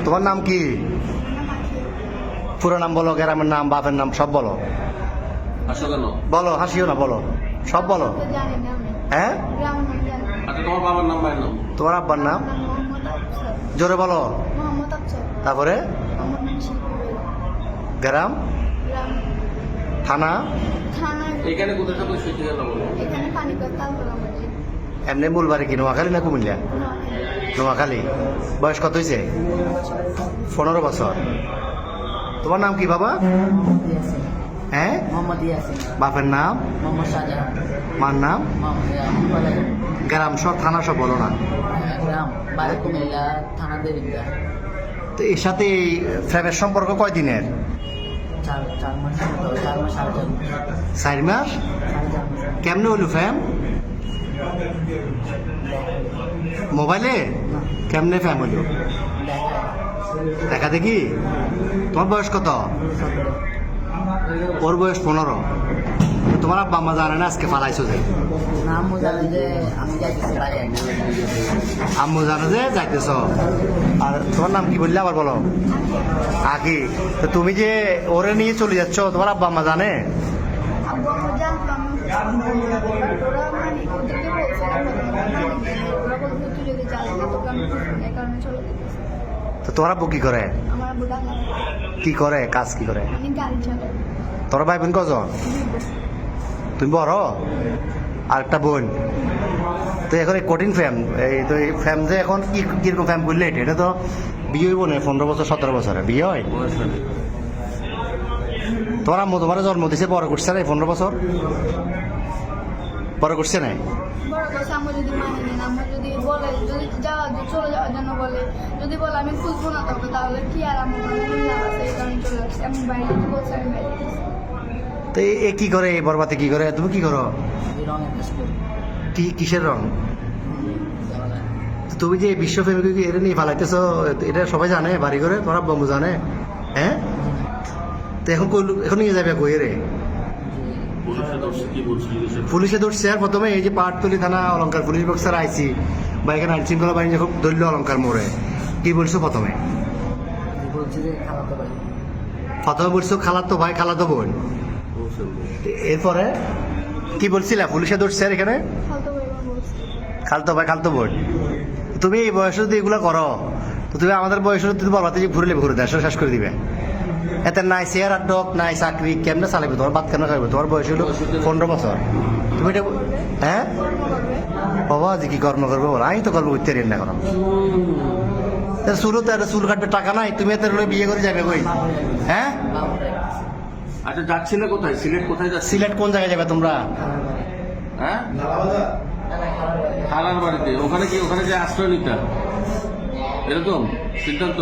তোমার নাম কি? পুরো নাম বলো, গ্রামের নাম, বাপের নাম সব বলো। বলো, হাসিও না, বলো, সব বলো। হ্যাঁ, তোমার বাবার নাম, ভাইয়ের নাম? তোমার আব্বার নাম জোরে বলো। তারপরে গ্রাম, থানা, এখানে কোথায় থাকলে সত্যি কথা বলো। এমনি মূল বাড়ি কি নোয়াখালী না কুমিল্লা? নোয়াখালী। বয়স কত হয়েছে? 15 বছর। তোমার নাম কি বাবা? হ্যাঁ, বাপের নাম? মার নাম? গ্রাম সব, থানা সব বলো না। তো এর সাথে এই ফ্রেমের সম্পর্ক কয় দিনের? 4 মাস। কেমনে হইল ফ্যাম? মোবাইলে? কেমনে ফ্যাম হইল? দেখা দেখি। তোমার বয়স কত? ওর বয়স 15। তোমার আব্বা আম্মা জানে না আজকে ফালাইছো যে? আম্মু জানে যে যাইতেছ। আর তোমার নাম কি বললে আবার বলো? আকি। তো তুমি যে ওরে নিয়ে চলে যাচ্ছ, তোমার আব্বা আম্মা জানে? তো তোমার আব্বু কি করে? কি করে, কাজ কি করে? তোর ভাই বোন কজন? তুমি বড়? আর একটা বোন। তো এখন এই কঠিন ফ্যাম, এই তো এই ফ্যাম যে এখন কি কিরকম ফ্যাম করলে এটা তো বিয়ে হইব না 15 বছর 17 বছরে বিয়ে হয়। তোমার আম্মু তোমার জন্ম দিছে, বড় করছে না 15 বছর? বড় করছে না? তো এ কি করে, এই বরবাতে কি করে? তুমি কি করো? কি কিসের রং? তুমি যে বিশ্ব ফেমিকে এটা নিয়ে ফালাইতেছো, এটা সবাই জানে বাড়ি করে? তোমার বন্ধু জানে? হ্যাঁ। তো এখন এখন নিয়ে যাবে কই রে? পুলিশে ধরছে। আর প্রথমে এই যে পাহাড়তলি থানা অলঙ্কার পুলিশ বক্সার আইসি বা এখানে আইন শৃঙ্খলা বাহিনী যখন ধরল অলঙ্কার মোড়ে, কি বলছো প্রথমে? প্রথমে বলছো খালাতো ভাই, খালাতো বোন। এরপরে কি বলছিলা? পুলিশে ধরছে আর এখানে খালতো ভাই, খালতো বোন। তুমি এই বয়সে যদি এগুলো করো, তো তুমি আমাদের বয়সে তুমি বলবাতে যে ঘুরলে ঘুরে দেশ শেষ করে দিবে। এতে নাই চেয়ার আর ডক, নাই চাকরি, কেমনে চালাবে? তোমার বাদ কেন খাইবে? তোমার বয়স হলো 15 বছর। তুমি এটা হ্যাঁ বাবা যে কি কর্ম করবো বলো? আমি তো কর্ম করতে পারি না। চুলও তো চুল কাটবে টাকা নাই, তুমি এত বিয়ে করে যাবে কই? হ্যাঁ। আচ্ছা, যাচ্ছিলে কোথায়? সিলেট কোথায় যাচ্ছে? সিলেট কোন জায়গায় যাবে তোমরা? হ্যাঁ, খালার বাড়িতে। ওখানে কি, ওখানে যে আশ্রয় নিতে এরকম সিদ্ধান্ত?